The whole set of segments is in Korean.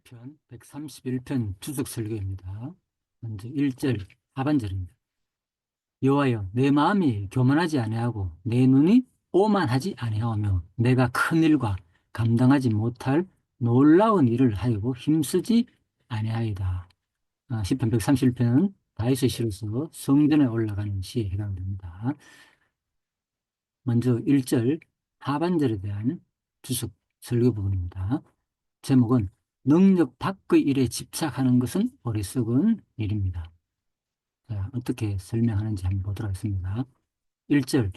시편 131편 주석 설교입니다. 먼저 1절 하반절입니다. 여호와여, 내 마음이 교만하지 아니하고 내 눈이 오만하지 아니하며 내가 큰 일과 감당하지 못할 놀라운 일을 하려고 힘쓰지 아니하이다. 시편 131편은 다윗의 시로서 성전에 올라가는 시에 해당됩니다. 먼저 1절 하반절에 대한 주석 설교 부분입니다. 제목은 능력 밖의 일에 집착하는 것은 어리석은 일입니다. 자, 어떻게 설명하는지 한번 보도록 하겠습니다. 1절,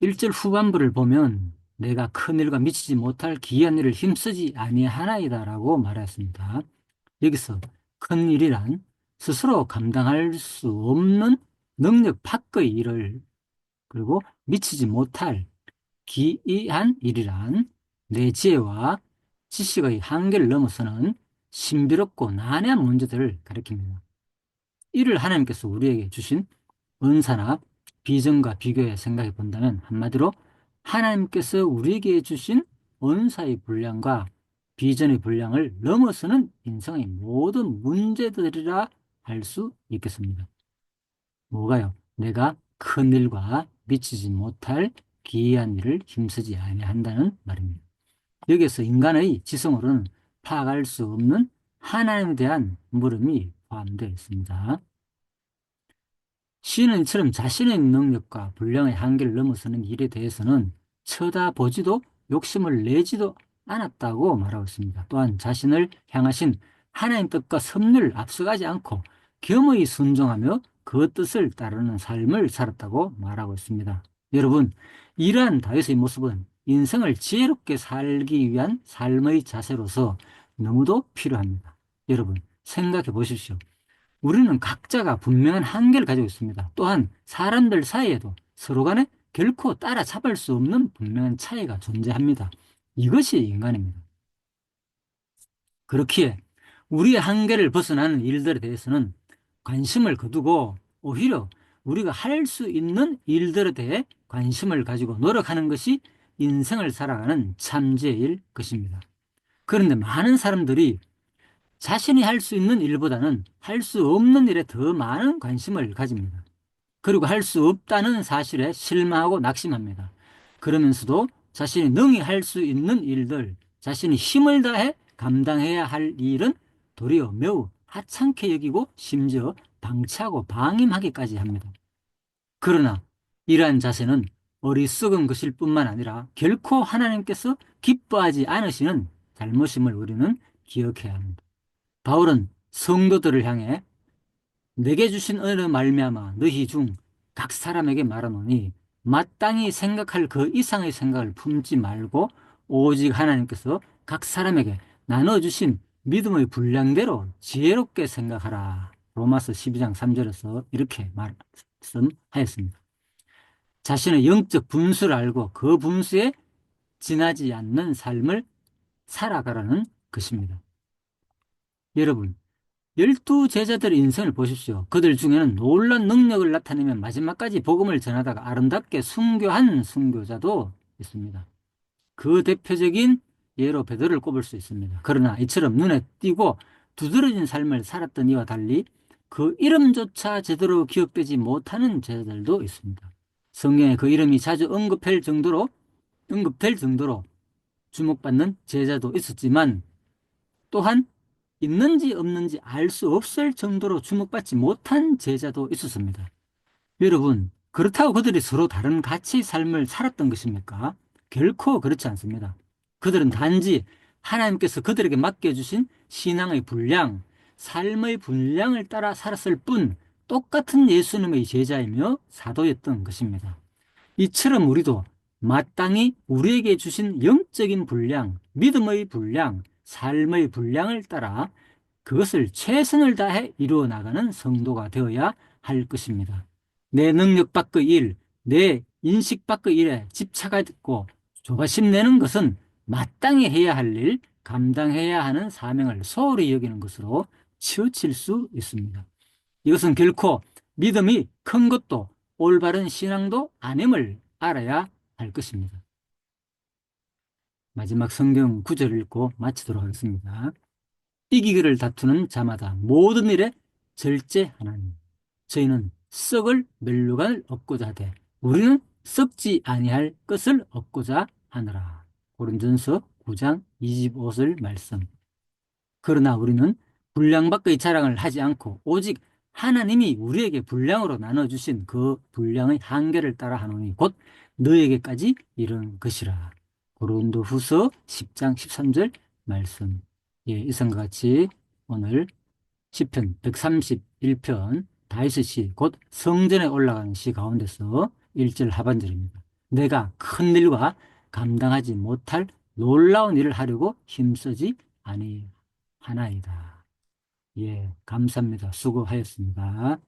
1절 후반부를 보면 내가 큰 일과 미치지 못할 기이한 일을 힘쓰지 아니하나이다 라고 말했습니다. 여기서 큰 일이란 스스로 감당할 수 없는 능력 밖의 일을, 그리고 미치지 못할 기이한 일이란 내 지혜와 지식의 한계를 넘어서는 신비롭고 난해한 문제들을 가리킵니다. 이를 하나님께서 우리에게 주신 은사나 비전과 비교해 생각해 본다면 한마디로 하나님께서 우리에게 주신 은사의 분량과 비전의 분량을 넘어서는 인생의 모든 문제들이라 할 수 있겠습니다. 뭐가요? 내가 큰 일과 미치지 못할 기이한 일을 힘쓰지 아니한다는 말입니다. 여기에서 인간의 지성으로는 파악할 수 없는 하나님에 대한 물음이 포함되어 있습니다. 시인은 이처럼 자신의 능력과 분량의 한계를 넘어서는 일에 대해서는 쳐다보지도 욕심을 내지도 않았다고 말하고 있습니다. 또한 자신을 향하신 하나님 뜻과 섭리를 앞서가지 않고 겸허히 순종하며 그 뜻을 따르는 삶을 살았다고 말하고 있습니다. 여러분, 이러한 다윗의 모습은 인생을 지혜롭게 살기 위한 삶의 자세로서 너무도 필요합니다. 여러분, 생각해 보십시오. 우리는 각자가 분명한 한계를 가지고 있습니다. 또한 사람들 사이에도 서로 간에 결코 따라잡을 수 없는 분명한 차이가 존재합니다. 이것이 인간입니다. 그렇기에 우리의 한계를 벗어나는 일들에 대해서는 관심을 거두고 오히려 우리가 할 수 있는 일들에 대해 관심을 가지고 노력하는 것이 인생을 살아가는 참지혜일 것입니다. 그런데 많은 사람들이 자신이 할 수 있는 일보다는 할 수 없는 일에 더 많은 관심을 가집니다. 그리고 할 수 없다는 사실에 실망하고 낙심합니다. 그러면서도 자신이 능히 할 수 있는 일들, 자신이 힘을 다해 감당해야 할 일은 도리어 매우 하찮게 여기고 심지어 방치하고 방임하기까지 합니다. 그러나 이러한 자세는 어리석은 것일 뿐만 아니라 결코 하나님께서 기뻐하지 않으시는 잘못임을 우리는 기억해야 합니다. 바울은 성도들을 향해 내게 주신 은혜로 말미암아 너희 중 각 사람에게 말하노니 마땅히 생각할 그 이상의 생각을 품지 말고 오직 하나님께서 각 사람에게 나눠주신 믿음의 분량대로 지혜롭게 생각하라. 로마서 12장 3절에서 이렇게 말씀하였습니다. 자신의 영적 분수를 알고 그 분수에 지나지 않는 삶을 살아가라는 것입니다. 여러분, 12제자들의 인생을 보십시오. 그들 중에는 놀라운 능력을 나타내며 마지막까지 복음을 전하다가 아름답게 순교한 순교자도 있습니다. 그 대표적인 예로 베드로를 꼽을 수 있습니다. 그러나 이처럼 눈에 띄고 두드러진 삶을 살았던 이와 달리 그 이름조차 제대로 기억되지 못하는 제자들도 있습니다. 성경에 그 이름이 자주 언급될 정도로 주목받는 제자도 있었지만 또한 있는지 없는지 알 수 없을 정도로 주목받지 못한 제자도 있었습니다. 여러분, 그렇다고 그들이 서로 다른 가치의 삶을 살았던 것입니까? 결코 그렇지 않습니다. 그들은 단지 하나님께서 그들에게 맡겨주신 신앙의 분량, 삶의 분량을 따라 살았을 뿐 똑같은 예수님의 제자이며 사도였던 것입니다. 이처럼 우리도 마땅히 우리에게 주신 영적인 분량, 믿음의 분량, 삶의 분량을 따라 그것을 최선을 다해 이루어 나가는 성도가 되어야 할 것입니다. 내 능력 밖의 일, 내 인식 밖의 일에 집착하고 조바심 내는 것은 마땅히 해야 할 일, 감당해야 하는 사명을 소홀히 여기는 것으로 치우칠 수 있습니다. 이것은 결코 믿음이 큰 것도 올바른 신앙도 아님을 알아야 할 것입니다. 마지막 성경 구절을 읽고 마치도록 하겠습니다. 이기기를 다투는 자마다 모든 일에 절제하나니 저희는 썩을 멸류관을 얻고자 하되 우리는 썩지 아니할 것을 얻고자 하느라. 고린전서 9장 25절 말씀. 그러나 우리는 분량 밖의 자랑을 하지 않고 오직 하나님이 우리에게 분량으로 나눠주신 그 분량의 한계를 따라 하노니 곧 너에게까지 이르는 것이라. 고린도후서 10장 13절 말씀. 예, 이상과 같이 오늘 시편 131편 다윗의 시, 곧 성전에 올라가는 시 가운데서 1절 하반절입니다. 내가 큰 일과 감당하지 못할 놀라운 일을 하려고 힘쓰지 아니하나이다. 예, 감사합니다. 수고하였습니다.